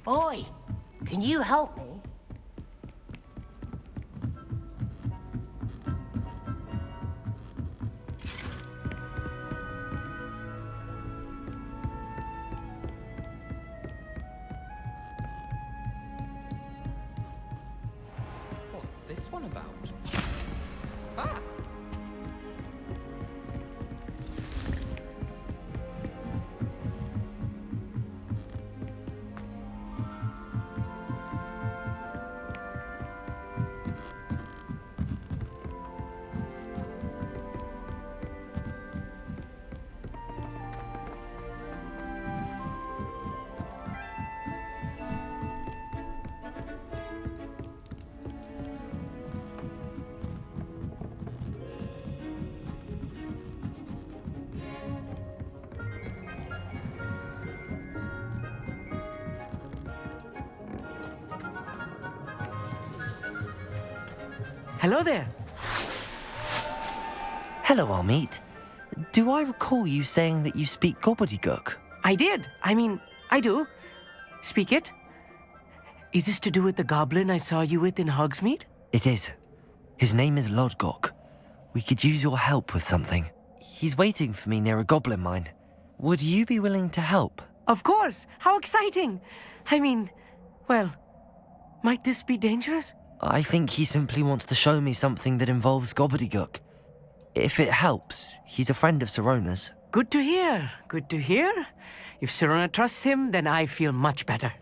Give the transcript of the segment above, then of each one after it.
Oi, can you help me? What's this one about? Ah! Hello there. Hello, Hogsmeade. Do I recall you saying that you speak Gobbledegook? I did. I do. Speak it. Is this to do with the goblin I saw you with in Hogsmeade? It is. His name is Lodgok. We could use your help with something. He's waiting for me near a goblin mine. Would you be willing to help? Of course. How exciting. Well, might this be dangerous? I think he simply wants to show me something that involves Gobbledegook. If it helps, he's a friend of Sirona's. Good to hear. Good to hear. If Sirona trusts him, then I feel much better.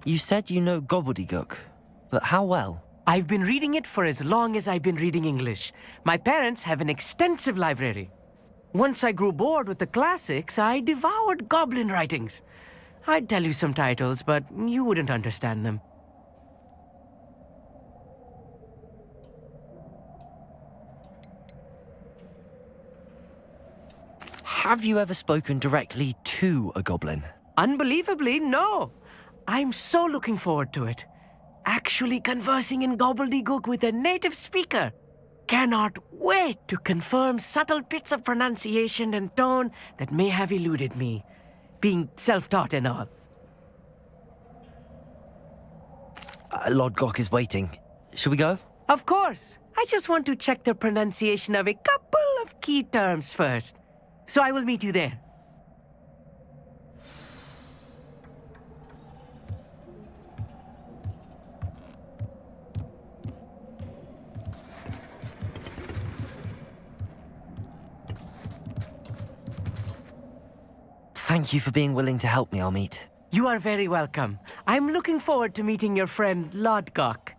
You said you know Gobbledegook, but how well? I've been reading it for as long as I've been reading English. My parents have an extensive library. Once I grew bored with the classics, I devoured goblin writings. I'd tell you some titles, but you wouldn't understand them. Have you ever spoken directly to a goblin? Unbelievably, no. I'm so looking forward to it. Actually conversing in Gobbledegook with a native speaker. cannot wait to confirm subtle bits of pronunciation and tone that may have eluded me, being self-taught and all. Lord Gok is waiting. Shall we go? Of course. I just want to check the pronunciation of a couple of key terms first. So I will meet you there. Thank you for being willing to help me, Hogsmeade. You are very welcome. I'm looking forward to meeting your friend, Lord Gok.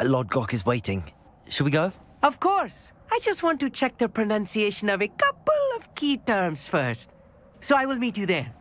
Lord Gok is waiting. Shall we go? Of course. I just want to check the pronunciation of a couple of key terms first. So I will meet you there.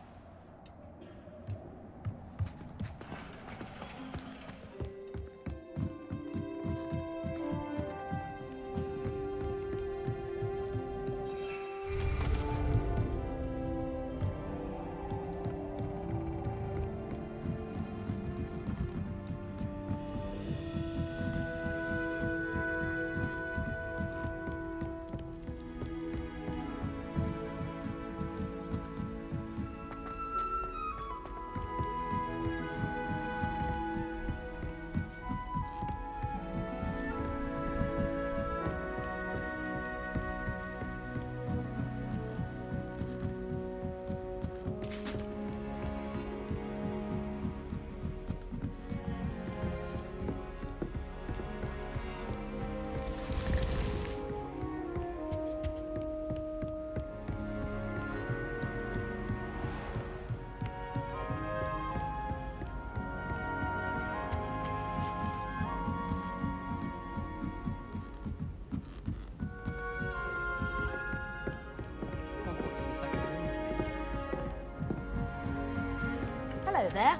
Hello there.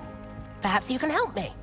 Perhaps you can help me.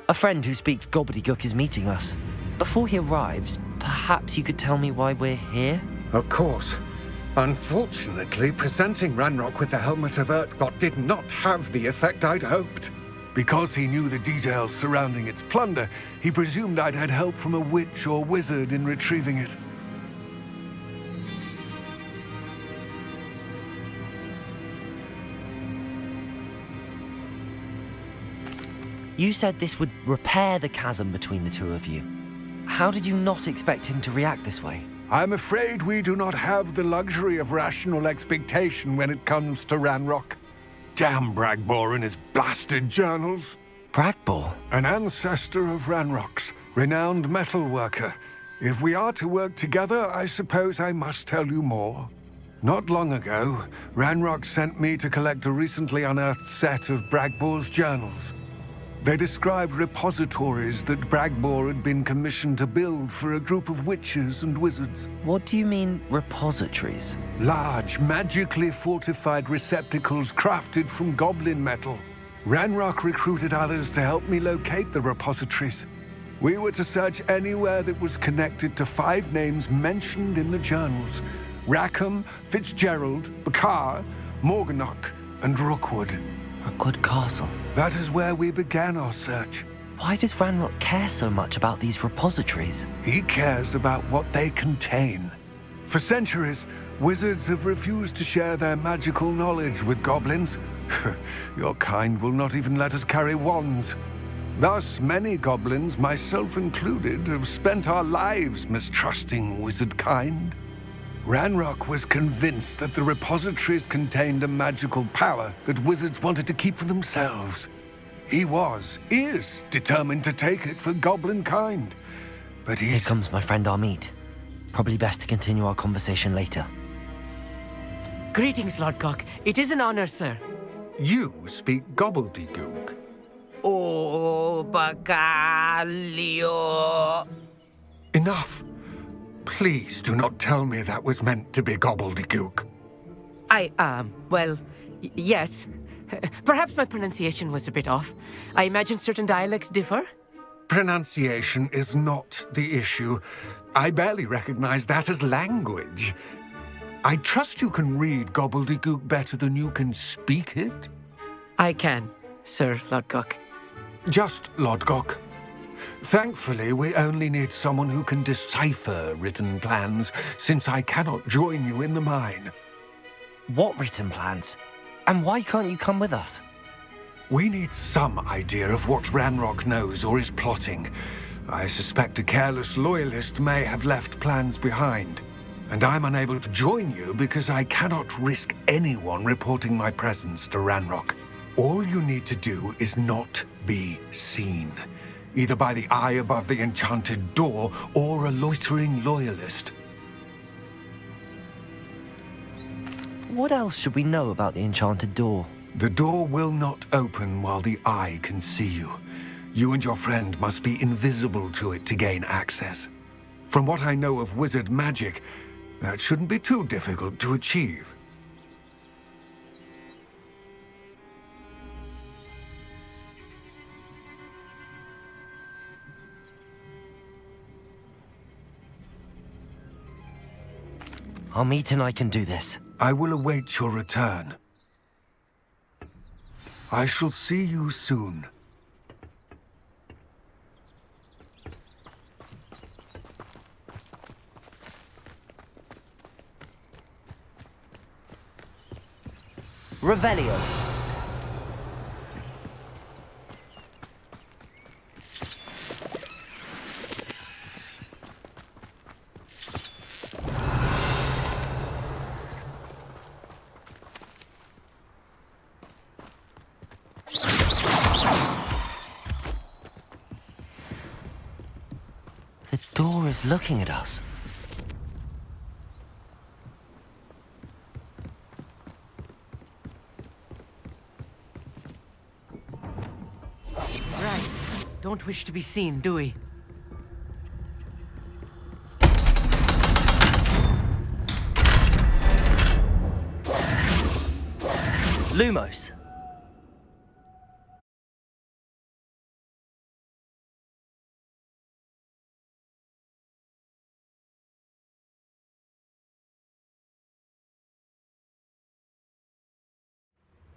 A friend who speaks Gobbledegook is meeting us. Before he arrives, perhaps you could tell me why we're here? Of course. Unfortunately, presenting Ranrock with the helmet of Urtkot did not have the effect I'd hoped. Because he knew the details surrounding its plunder, he presumed I'd had help from a witch or wizard in retrieving it. You said this would repair the chasm between the two of you. How did you not expect him to react this way? I'm afraid we do not have the luxury of rational expectation when it comes to Ranrock. Damn Bragbor and his blasted journals. Bragbor? An ancestor of Ranrock's, renowned metal worker. If we are to work together, I suppose I must tell you more. Not long ago, Ranrock sent me to collect a recently unearthed set of Bragbor's journals. They described repositories that Bragbor had been commissioned to build for a group of witches and wizards. What do you mean, repositories? Large, magically fortified receptacles crafted from goblin metal. Ranrock recruited others to help me locate the repositories. We were to search anywhere that was connected to 5 names mentioned in the journals: Rackham, Fitzgerald, Bakar, Morganach, and Rookwood. Rookwood Castle. That is where we began our search. Why does Ranrock care so much about these repositories? He cares about what they contain. For centuries, wizards have refused to share their magical knowledge with goblins. Your kind will not even let us carry wands. Thus, many goblins, myself included, have spent our lives mistrusting wizard kind. Ranrock was convinced that the repositories contained a magical power that wizards wanted to keep for themselves. He is determined to take it for goblin kind. But Here comes my friend Hogsmeade. Probably best to continue our conversation later. Greetings, Lodgok. It is an honor, sir. You speak Gobbledegook. Oh, Bacalio. Enough. Please do not tell me that was meant to be Gobbledegook. Yes. Perhaps my pronunciation was a bit off. I imagine certain dialects differ. Pronunciation is not the issue. I barely recognize that as language. I trust you can read Gobbledegook better than you can speak it? I can, Sir Lodgok. Just Lodgok. Thankfully, we only need someone who can decipher written plans, since I cannot join you in the mine. What written plans? And why can't you come with us? We need some idea of what Ranrock knows or is plotting. I suspect a careless loyalist may have left plans behind. And I'm unable to join you because I cannot risk anyone reporting my presence to Ranrock. All you need to do is not be seen, either by the eye above the enchanted door or a loitering loyalist. What else should we know about the enchanted door? The door will not open while the eye can see you. You and your friend must be invisible to it to gain access. From what I know of wizard magic, that shouldn't be too difficult to achieve. Hogsmeade and I can do this. I will await your return. I shall see you soon. Revelio. The door is looking at us. Right. Don't wish to be seen, do we? Lumos.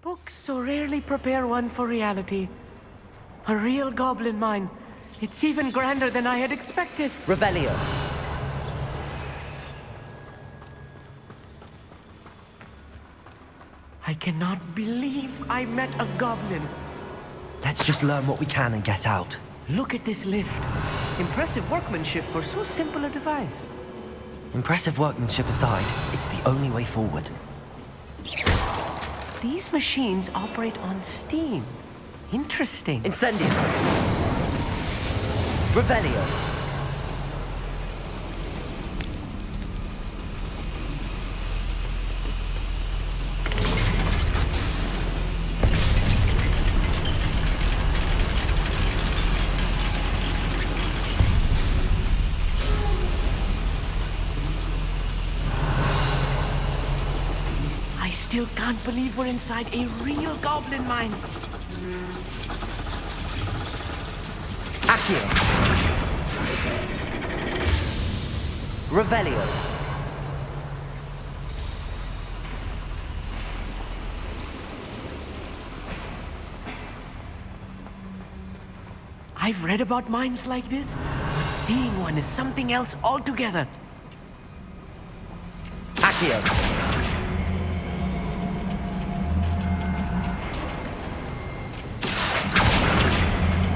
Books so rarely prepare one for reality. A real goblin mine. It's even grander than I had expected. Revelio. I cannot believe I met a goblin. Let's just learn what we can and get out. Look at this lift. Impressive workmanship for so simple a device. Impressive workmanship aside, it's the only way forward. These machines operate on steam. Interesting. Incendio. Revelio. I still can't believe we're inside a real goblin mine. Accio. Revelio. I've read about mines like this, but seeing one is something else altogether. Accio.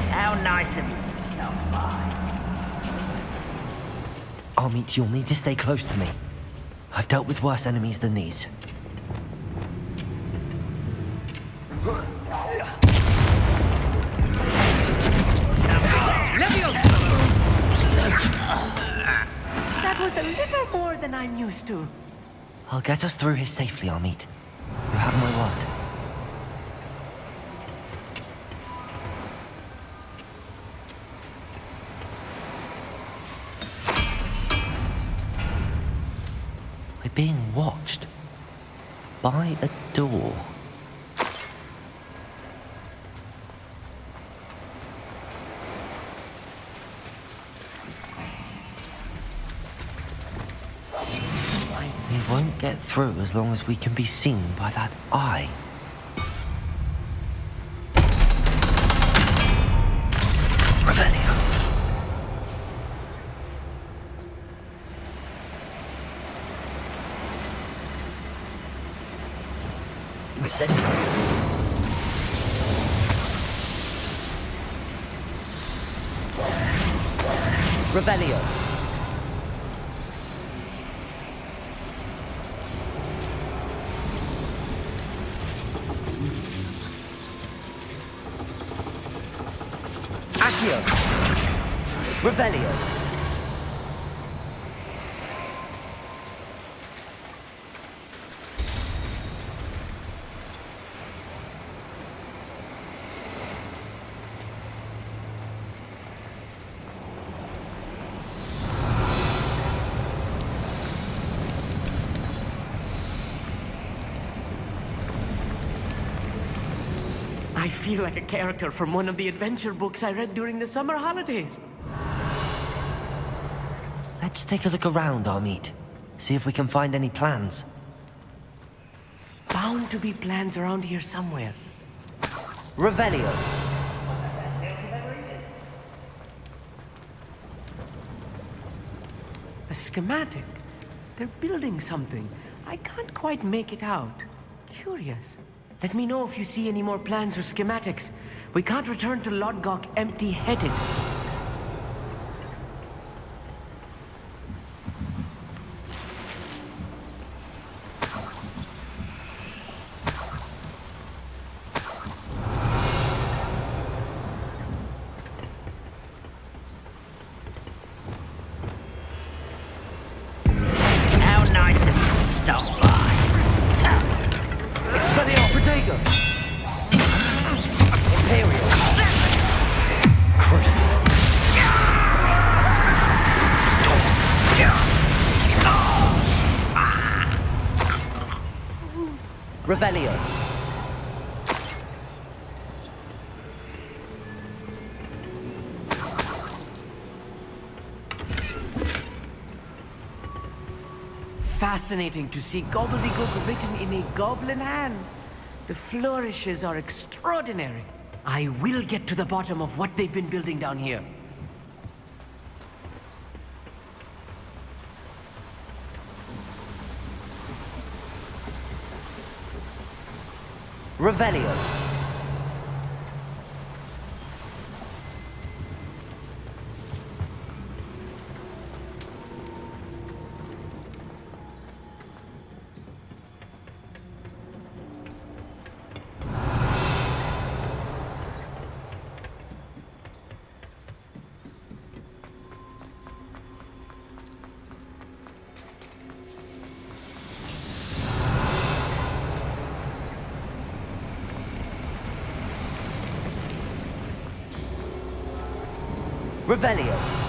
How nice of you to stop by. Armit, you'll need to stay close to me. I've dealt with worse enemies than these. That was a little more than I'm used to. I'll get us through here safely, Armit. You have my word. We're being watched. By a door. We won't get through as long as we can be seen by that eye. Revelio. Incendio. Revelio. Accio. Revelio. I feel like a character from one of the adventure books I read during the summer holidays. Let's take a look around, Armit. See if we can find any plans. Bound to be plans around here somewhere. Revelio. A schematic. They're building something. I can't quite make it out. Curious. Let me know if you see any more plans or schematics. We can't return to Lodgok empty-headed. How nice of you to stop by. Bottega. Imperial. Crucible. Revelio. Fascinating to see Gobbledegook written in a goblin hand. The flourishes are extraordinary. I will get to the bottom of what they've been building down here. Revelio. Revelio.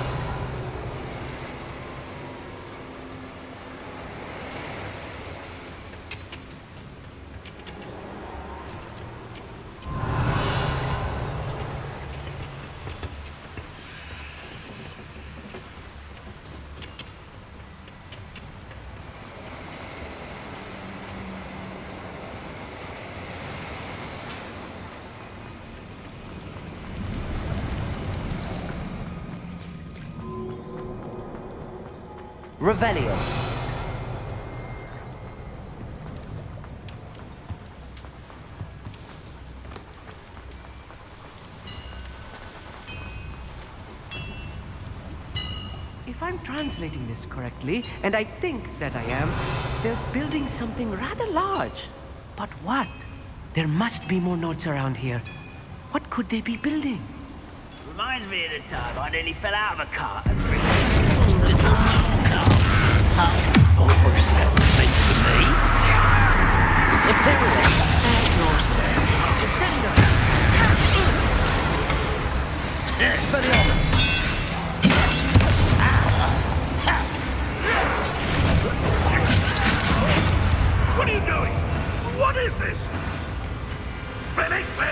Revelio. If I'm translating this correctly, and I think that I am, they're building something rather large. But what? There must be more notes around here. What could they be building? Reminds me of the time I nearly fell out of a cart and Offers that make for me? If there was your sense. Expelliarmus. What are you doing? What is this? Release me!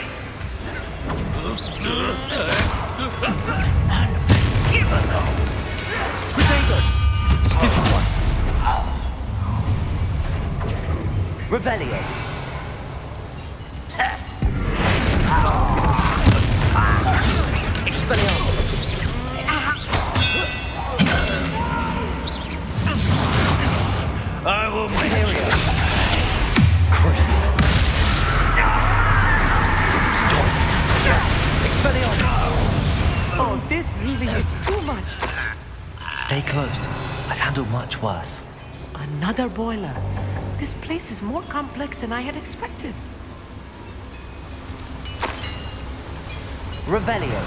Stupid one. Revelio. Expelliarmus. I will Materia. Crucible. Expelliarmus. Oh, this really is too much. Stay close. I've handled much worse. Another boiler. This place is more complex than I had expected. Revelio.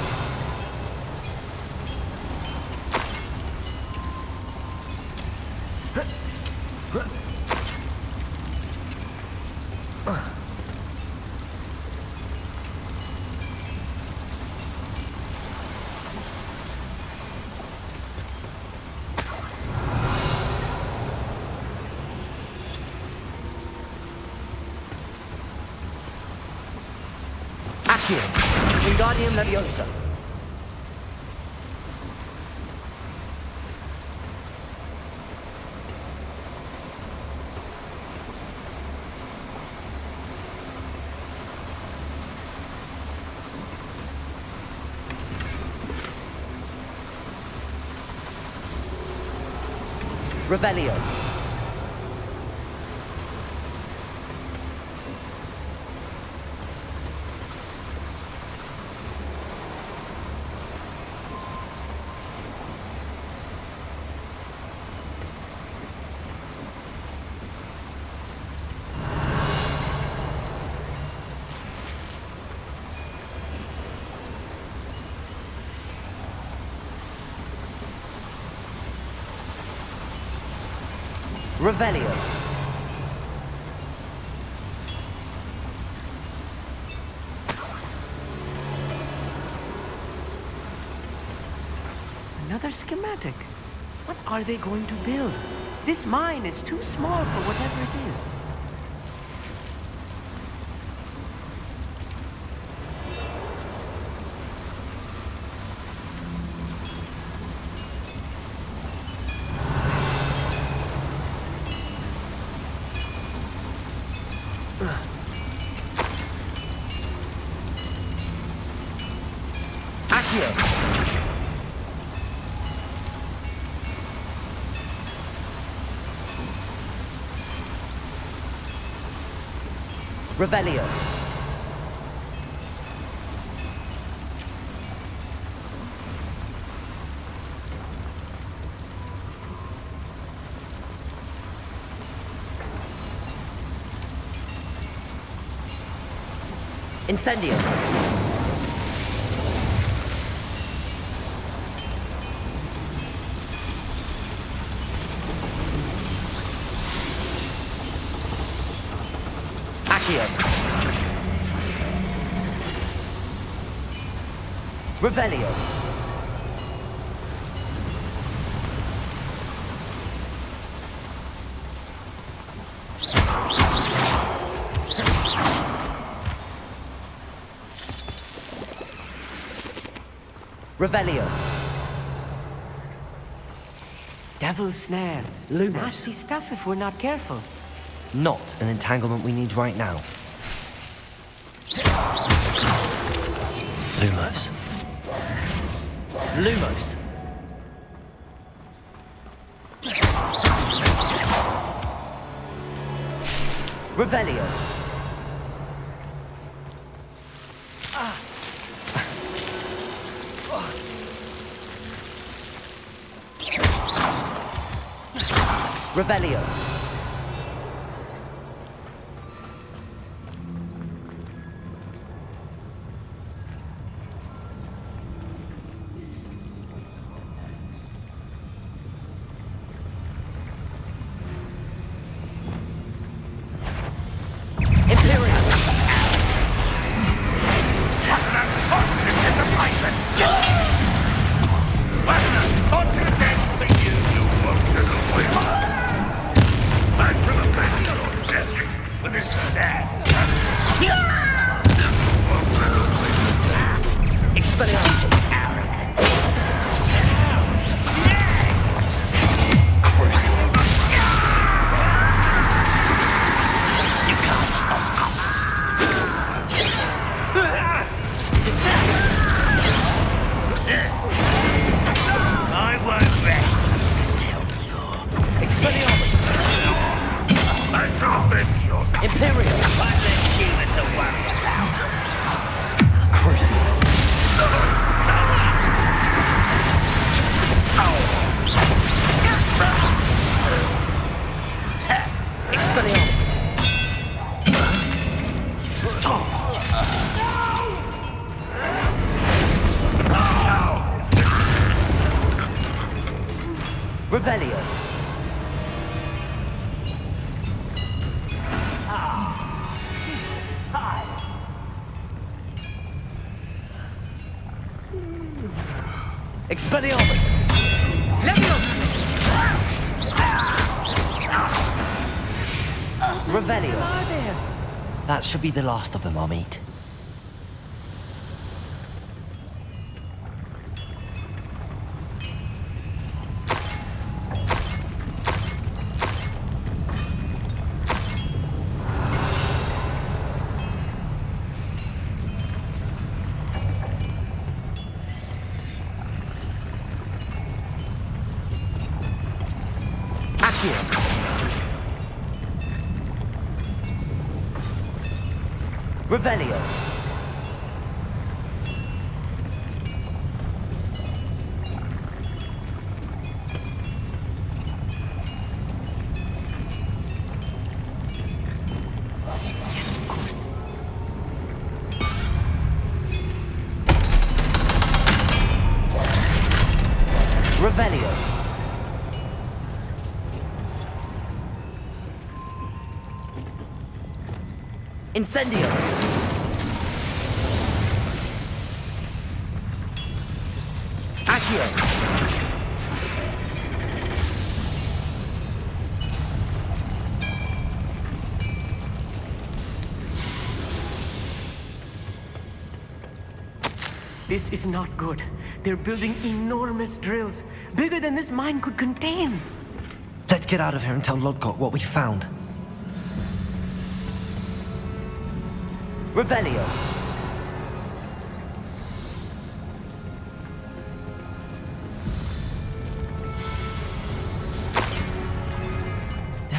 Accio. Wingardium Leviosa. Revelio. Revelio. Another schematic. What are they going to build? This mine is too small for whatever it is. Accio. Revelio. Incendio. Accio. Revelio. Revelio. Devil's snare. Lumos. Nasty stuff if we're not careful. Not an entanglement we need right now. Lumos. Lumos. Revelio. Revelio. Revelio. Expelliarmus! Revelio. That should be the last of them, Hogsmeade. Revelio. Revelio. Incendio. Accio. This is not good. They're building enormous drills, bigger than this mine could contain. Let's get out of here and tell Lodgok what we found. Revelio.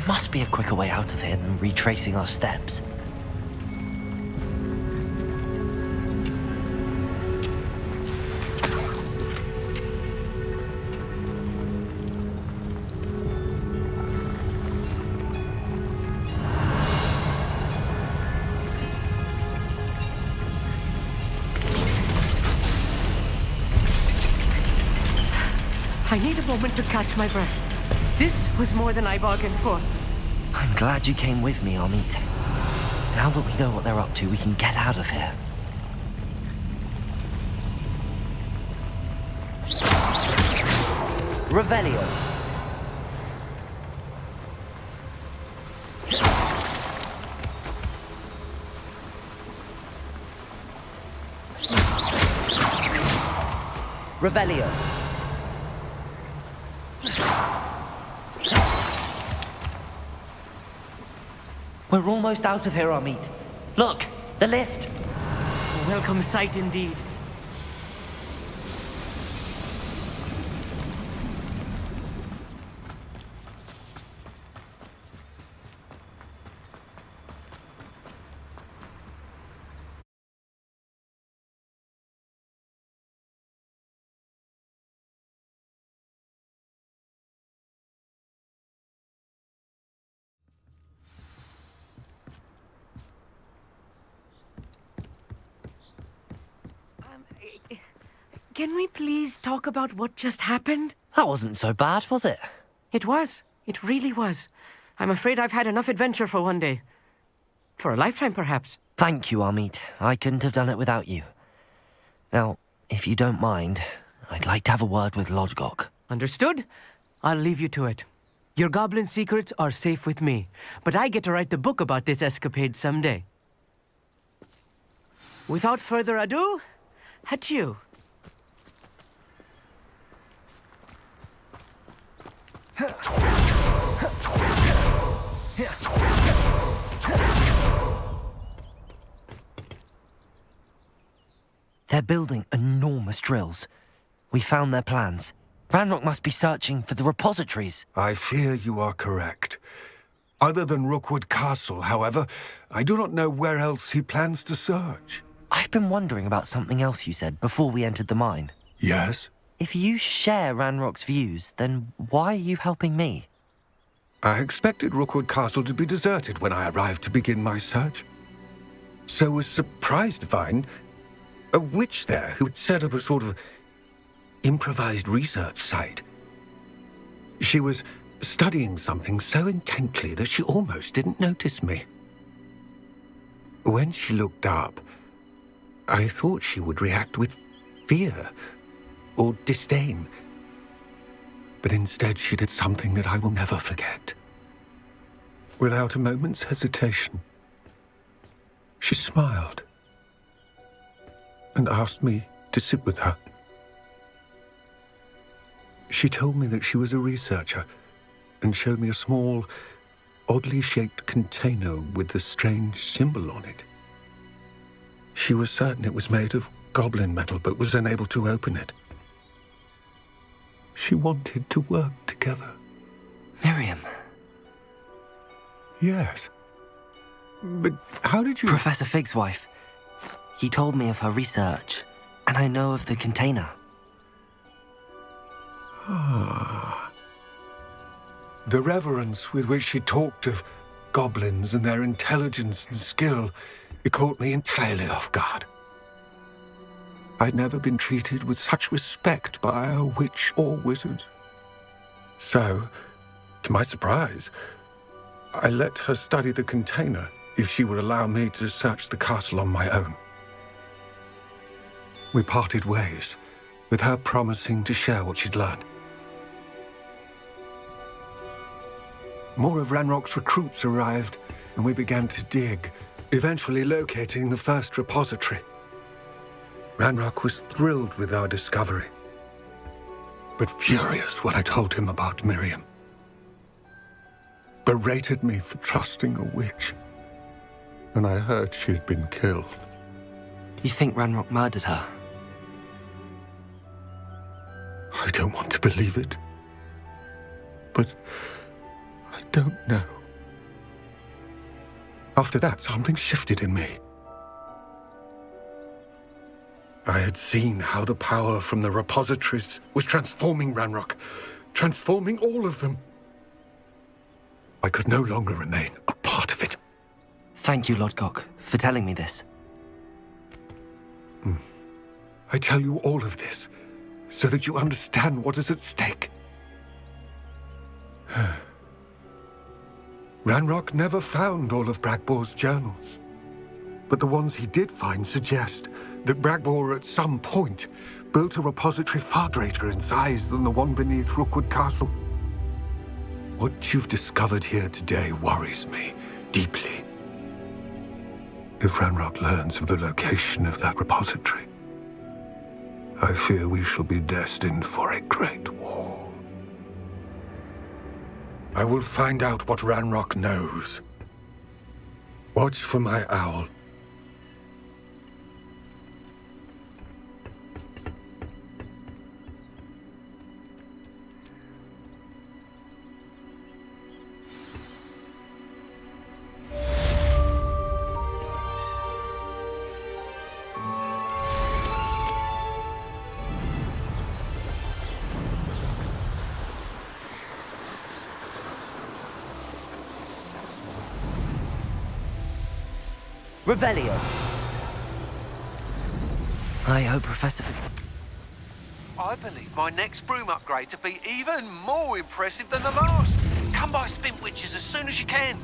must be a quicker way out of here than retracing our steps. I need a moment to catch my breath. This was more than I bargained for. I'm glad you came with me, Hogsmeade. Now that we know what they're up to, we can get out of here. Revelio. Revelio. We're almost out of here, Hogsmeade. Look, the lift. A welcome sight indeed. Can we please talk about what just happened? That wasn't so bad, was it? It was. It really was. I'm afraid I've had enough adventure for one day. For a lifetime, perhaps. Thank you, Hogsmeade. I couldn't have done it without you. Now, if you don't mind, I'd like to have a word with Lodgok. Understood? I'll leave you to it. Your goblin secrets are safe with me, but I get to write the book about this escapade someday. Without further ado, adieu. They're building enormous drills. We found their plans. Ranrock must be searching for the repositories. I fear you are correct. Other than Rookwood Castle, however, I do not know where else he plans to search. I've been wondering about something else you said before we entered the mine. Yes? If you share Ranrock's views, then why are you helping me? I expected Rookwood Castle to be deserted when I arrived to begin my search. So was surprised to find a witch there who had set up a sort of improvised research site. She was studying something so intently that she almost didn't notice me. When she looked up, I thought she would react with fear or disdain. But instead she did something that I will never forget. Without a moment's hesitation, she smiled and asked me to sit with her. She told me that she was a researcher and showed me a small, oddly shaped container with a strange symbol on it. She was certain it was made of goblin metal, but was unable to open it. She wanted to work together. Miriam. Yes. But how did you... Professor Fig's wife. He told me of her research, and I know of the container. Ah. The reverence with which she talked of goblins and their intelligence and skill, it caught me entirely off guard. I'd never been treated with such respect by a witch or wizard. So, to my surprise, I let her study the container if she would allow me to search the castle on my own. We parted ways, with her promising to share what she'd learned. More of Ranrock's recruits arrived, and we began to dig, eventually locating the first repository. Ranrock was thrilled with our discovery, but furious when I told him about Miriam. Berated me for trusting a witch, and I heard she'd been killed. You think Ranrock murdered her? I don't want to believe it, but I don't know. After that, something shifted in me. I had seen how the power from the repositories was transforming Ranrock, transforming all of them. I could no longer remain a part of it. Thank you, Lodgok, for telling me this. I tell you all of this so that you understand what is at stake. Ranrock never found all of Bragbor's journals, but the ones he did find suggest that Bragbor at some point built a repository far greater in size than the one beneath Rookwood Castle. What you've discovered here today worries me deeply. If Ranrock learns of the location of that repository, I fear we shall be destined for a great war. I will find out what Ranrock knows. Watch for my owl. Revelio. I hope Professor... I believe my next broom upgrade to be even more impressive than the last. Come by Spintwitches as soon as you can.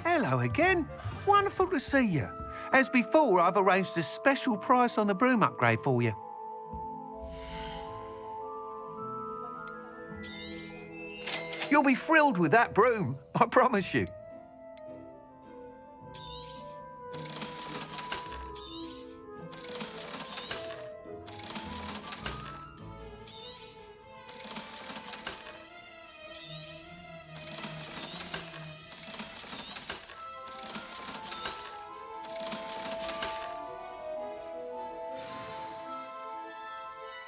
Hello again. Wonderful to see you. As before, I've arranged a special price on the broom upgrade for you. You'll be thrilled with that broom, I promise you.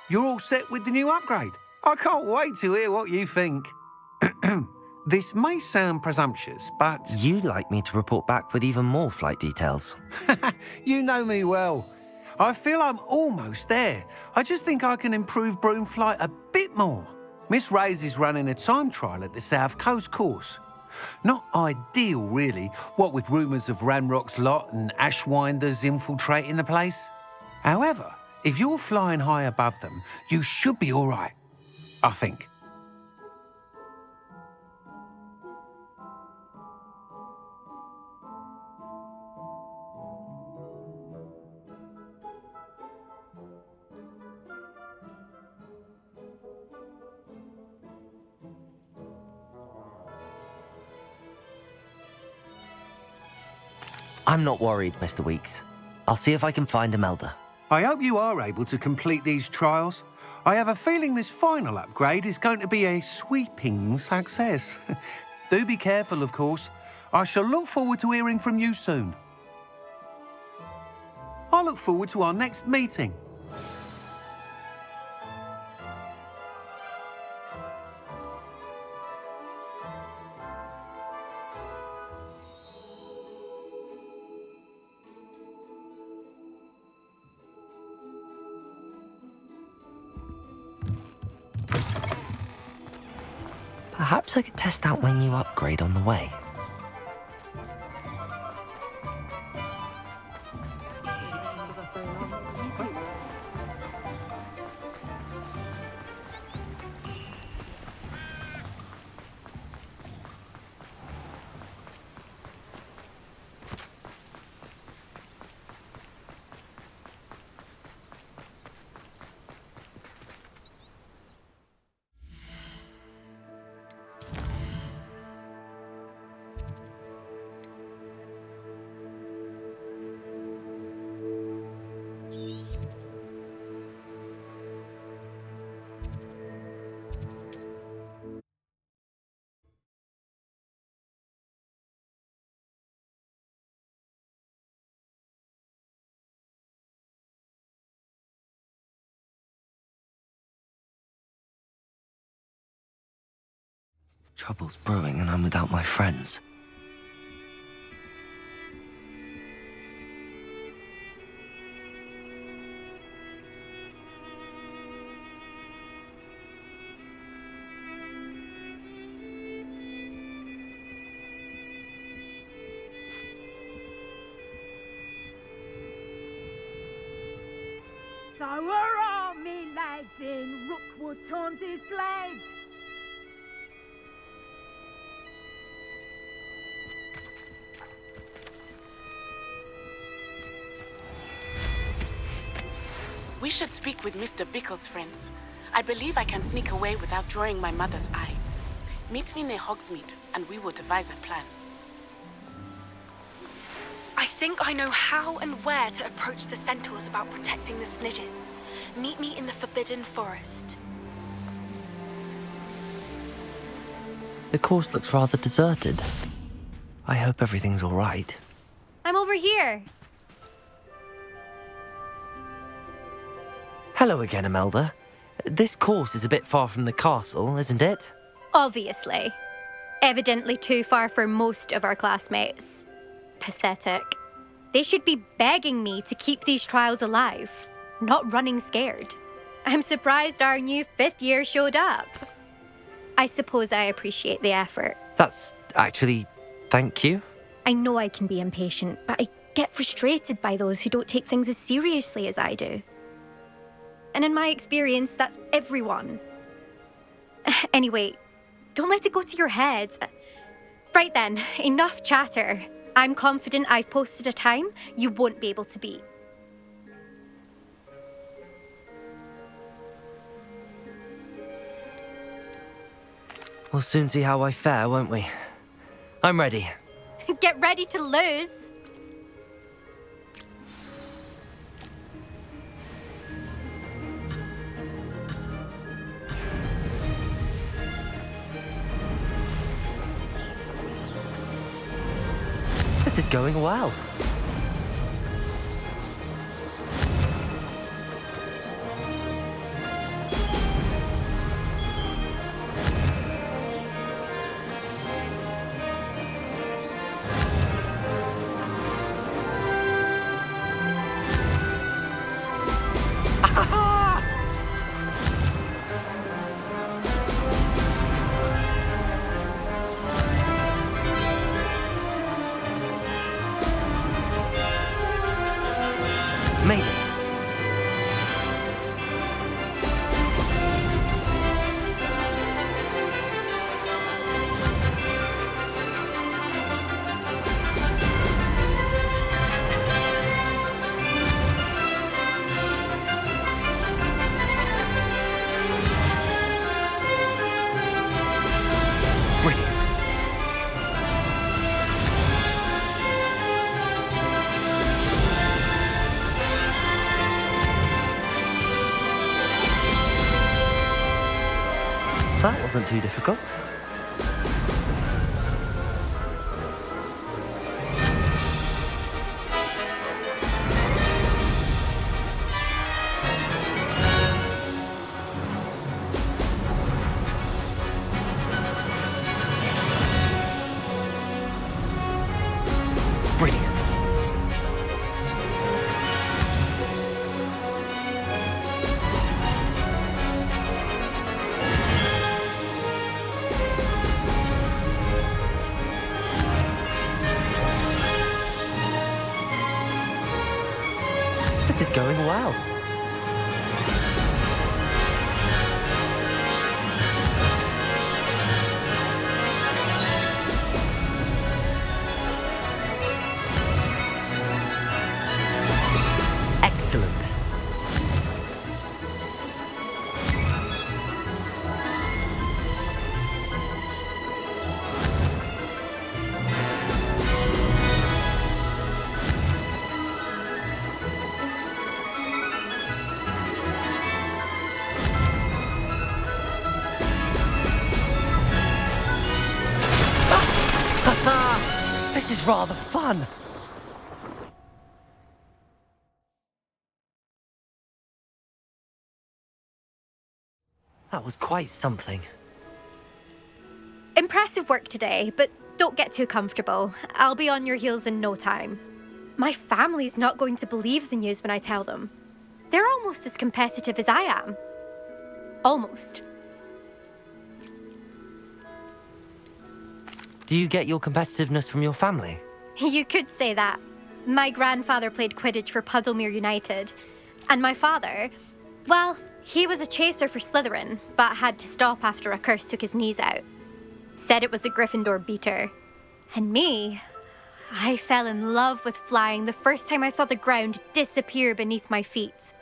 You're all set with the new upgrade. I can't wait to hear what you think. This may sound presumptuous, but... You'd like me to report back with even more flight details. You know me well. I feel I'm almost there. I just think I can improve broom flight a bit more. Miss Ray's is running a time trial at the South Coast course. Not ideal, really, what with rumours of Ranrock's lot and Ashwinders infiltrating the place. However, if you're flying high above them, you should be all right, I think. I'm not worried, Mr. Weeks. I'll see if I can find Imelda. I hope you are able to complete these trials. I have a feeling this final upgrade is going to be a sweeping success. Do be careful, of course. I shall look forward to hearing from you soon. I look forward to our next meeting. Perhaps I could test out my new upgrade on the way. Trouble's brewing and I'm without my friends. So we're all me lads in Rookwood Taunty's sledge. We should speak with Mr. Bickle's friends. I believe I can sneak away without drawing my mother's eye. Meet me near Hogsmeade, and we will devise a plan. I think I know how and where to approach the centaurs about protecting the Snidgets. Meet me in the Forbidden Forest. The course looks rather deserted. I hope everything's all right. I'm over here. Hello again, Imelda. This course is a bit far from the castle, isn't it? Obviously. Evidently too far for most of our classmates. Pathetic. They should be begging me to keep these trials alive, not running scared. I'm surprised our new 5th year showed up. I suppose I appreciate the effort. That's actually... thank you. I know I can be impatient, but I get frustrated by those who don't take things as seriously as I do. And in my experience, that's everyone. Anyway, don't let it go to your head. Right then, enough chatter. I'm confident I've posted a time you won't be able to beat. We'll soon see how I fare, won't we? I'm ready. Get ready to lose. This is going well. Made it. Brilliant. That wasn't too difficult. Brilliant. This is going well. Excellent. This is rather fun. That was quite something. Impressive work today, but don't get too comfortable. I'll be on your heels in no time. My family's not going to believe the news when I tell them. They're almost as competitive as I am. Almost. Do you get your competitiveness from your family? You could say that. My grandfather played Quidditch for Puddlemere United. And my father, well, he was a chaser for Slytherin, but had to stop after a curse took his knees out. Said it was the Gryffindor beater. And me, I fell in love with flying the first time I saw the ground disappear beneath my feet.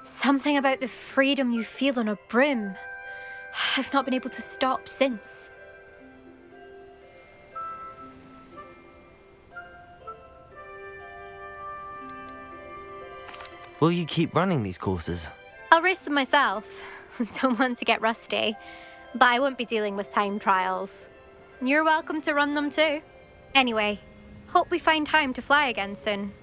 Something about the freedom you feel on a broom. I've not been able to stop since. Will you keep running these courses? I'll race them myself. Don't want to get rusty. But I won't be dealing with time trials. You're welcome to run them too. Anyway, hope we find time to fly again soon.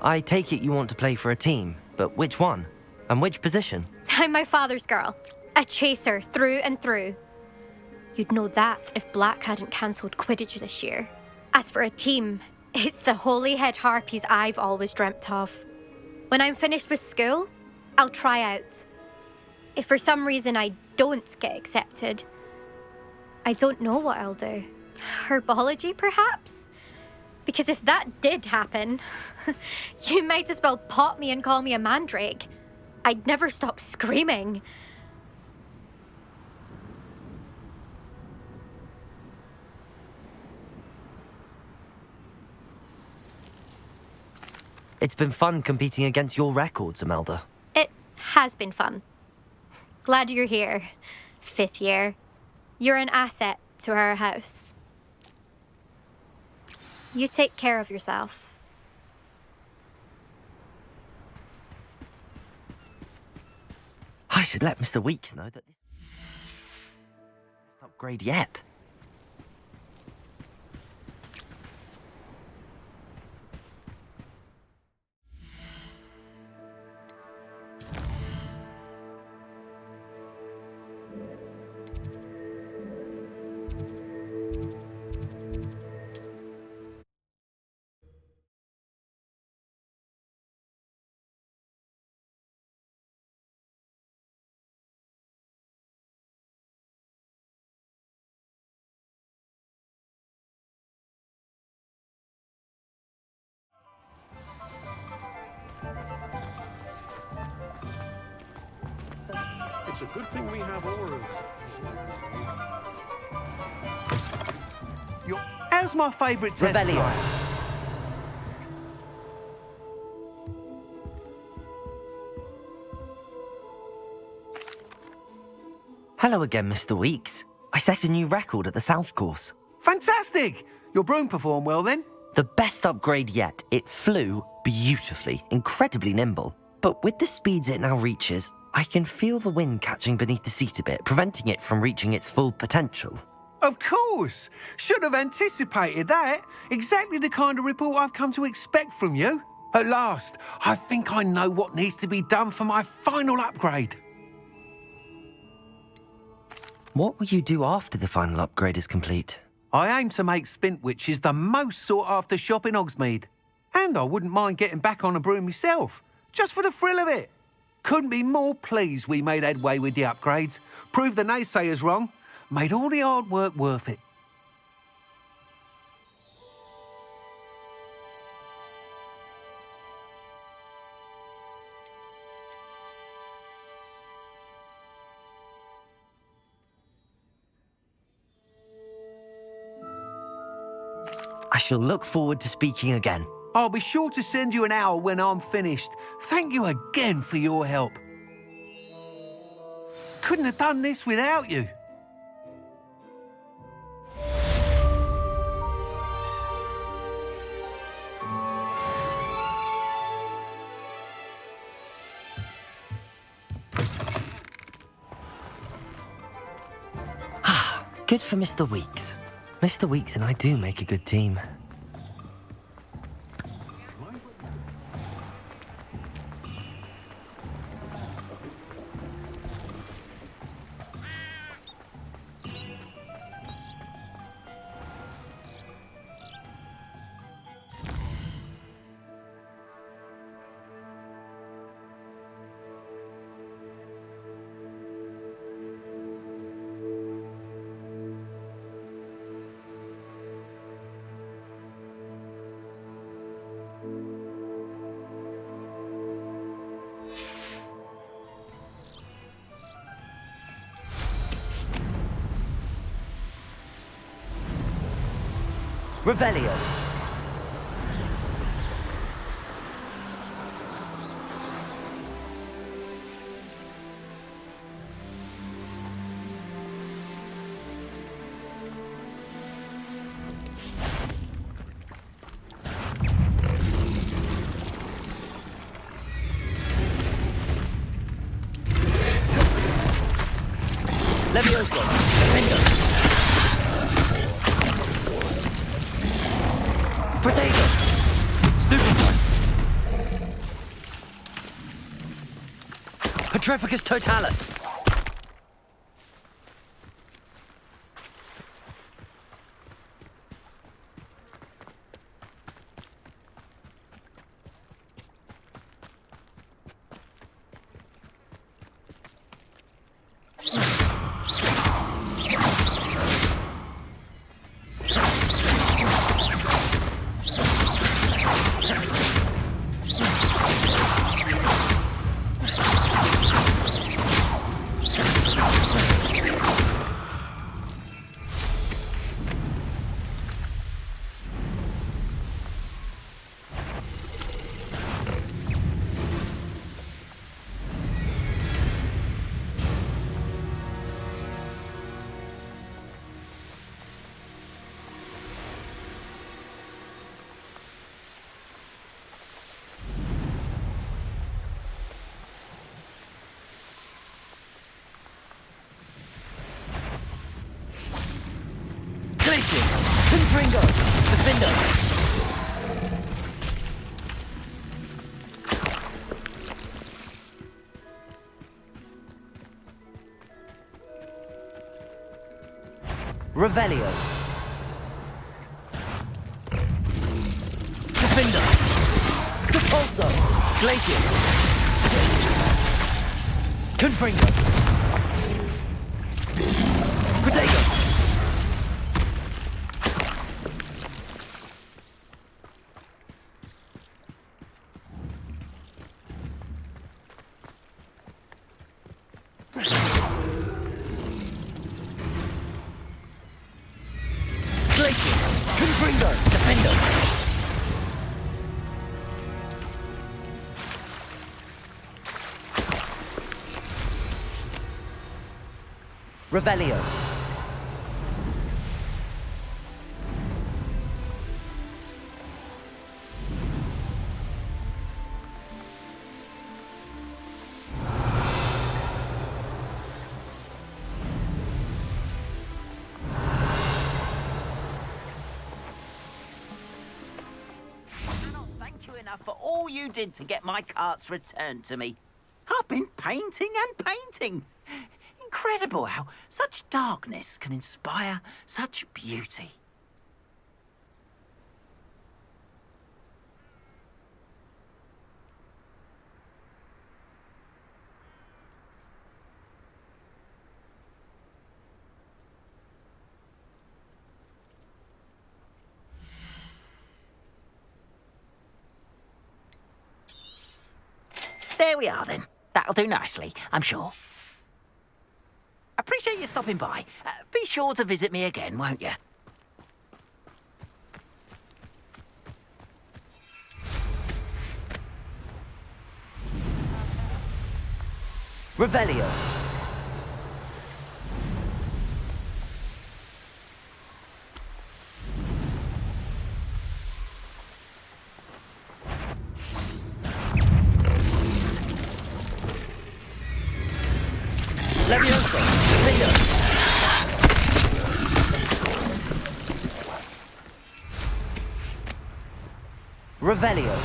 I take it you want to play for a team, but which one? And which position? I'm my father's girl. A chaser through and through. You'd know that if Black hadn't cancelled Quidditch this year. As for a team, it's the Holyhead Harpies I've always dreamt of. When I'm finished with school, I'll try out. If for some reason I don't get accepted, I don't know what I'll do. Herbology, perhaps? Because if that did happen, you might as well pop me and call me a mandrake. I'd never stop screaming. It's been fun competing against your records, Imelda. It has been fun. Glad you're here. 5th year. You're an asset to our house. You take care of yourself. I should let Mr. Weeks know that this best upgrade yet. It's a good thing we have auras. How's my favourite test Revelio. flight? Hello again, Mr. Weeks. I set a new record at the South Course. Fantastic! Your broom performed well then? The best upgrade yet. It flew beautifully, incredibly nimble. But with the speeds it now reaches, I can feel the wind catching beneath the seat a bit, preventing it from reaching its full potential. Of course! Should have anticipated that. Exactly the kind of report I've come to expect from you. At last, I think I know what needs to be done for my final upgrade. What will you do after the final upgrade is complete? I aim to make Spintwitches the most sought-after shop in Hogsmeade. And I wouldn't mind getting back on a broom myself, just for the thrill of it. Couldn't be more pleased we made headway with the upgrades, proved the naysayers wrong, made all the hard work worth it. I shall look forward to speaking again. I'll be sure to send you an owl when I'm finished. Thank you again for your help. Couldn't have done this without you. Good for Mr. Weeks. Mr. Weeks and I do make a good team. Revelio. Levioso. Defender. Potato! Stupefy! Petrificus totalis! Glacius! Confringo! Defender! Revelio. Defender. Depulso. Glacius. Confringo. Protego. Revelio. Thank you enough for all you did to get my carts returned to me. I've been painting and painting. Incredible how such darkness can inspire such beauty. There we are then. That'll do nicely, I'm sure. Appreciate you stopping by. Be sure to visit me again, won't you? Revelio. Levioso. Defender. Revelio.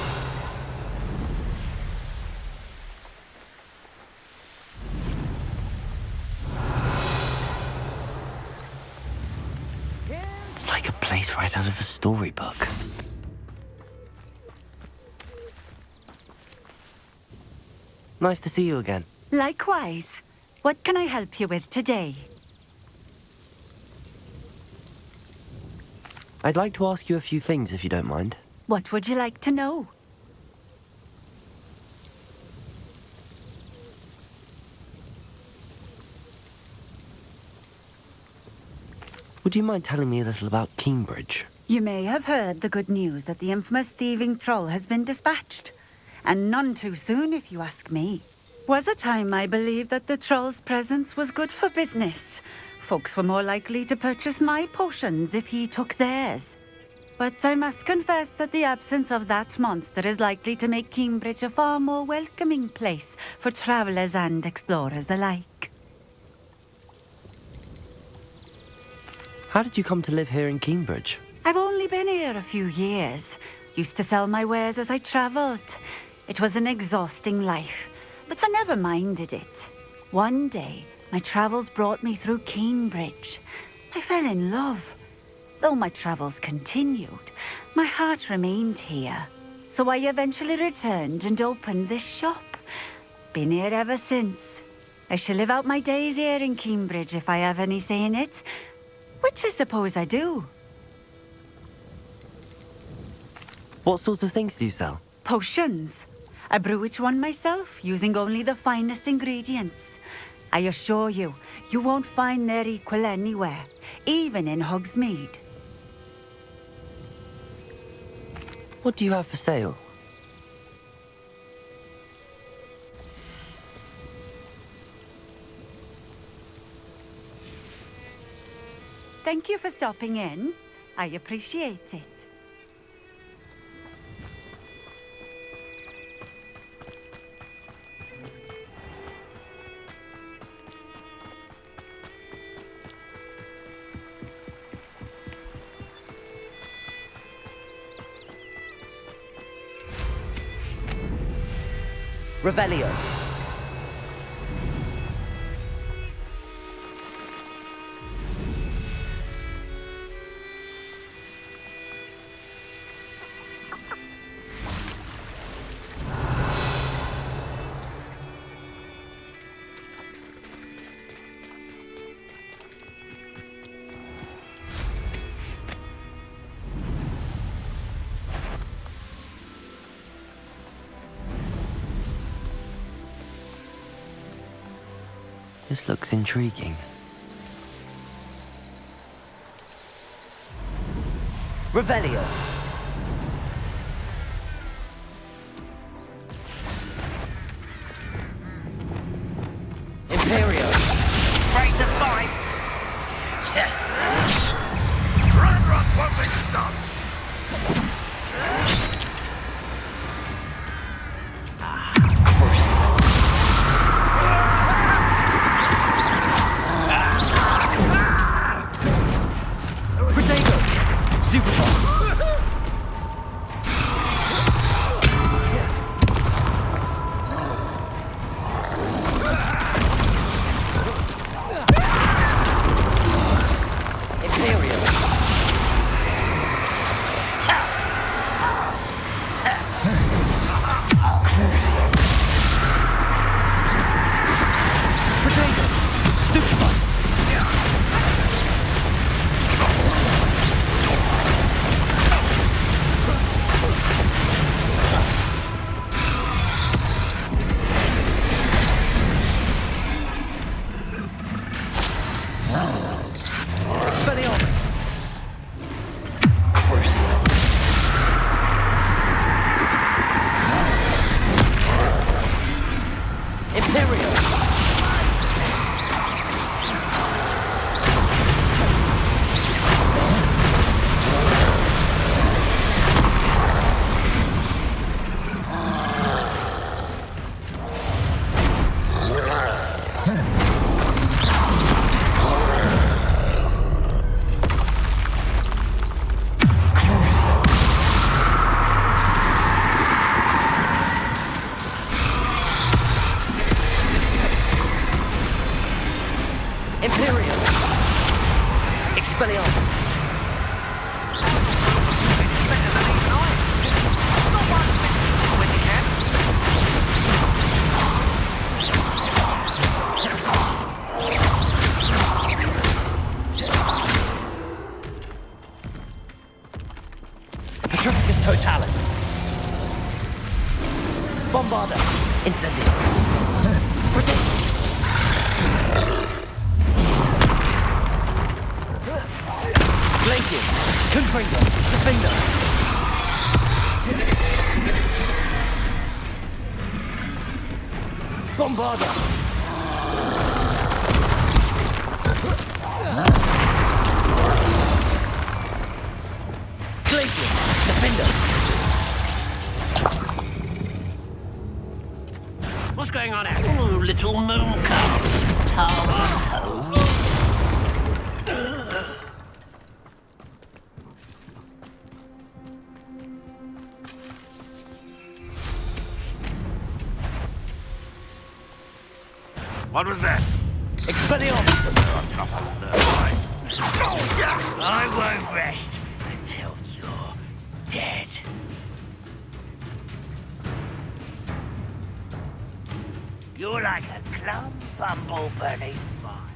It's like a place right out of a storybook. Nice to see you again. Likewise. What can I help you with today? I'd like to ask you a few things if you don't mind. What would you like to know? Would you mind telling me a little about Cambridge? You may have heard the good news that the infamous thieving troll has been dispatched. And none too soon, if you ask me. Was a time I believed that the troll's presence was good for business. Folks were more likely to purchase my potions if he took theirs. But I must confess that the absence of that monster is likely to make Cambridge a far more welcoming place for travellers and explorers alike. How did you come to live here in Cambridge? I've only been here a few years. Used to sell my wares as I travelled. It was an exhausting life, but I never minded it. One day, my travels brought me through Cambridge. I fell in love. Though my travels continued, my heart remained here. So I eventually returned and opened this shop. Been here ever since. I shall live out my days here in Cambridge if I have any say in it, which I suppose I do. What sorts of things do you sell? Potions. I brew each one myself, using only the finest ingredients. I assure you, you won't find their equal anywhere, even in Hogsmeade. What do you have for sale? Thank you for stopping in. I appreciate it. Revelio. This looks intriguing. Revelio. Imperio. Afraid to fight? Run, run, what thing's done? Crucible. Totalis. Bombarda. Incendio. Glaciers. Confringo. Defender. Bombarda. Glaciers. Defender. What's going on out here? Oh, little moon cub. Home. What was that? Expelliarmus! I won't rest until you're dead. You're like a clump bumble beneath mine.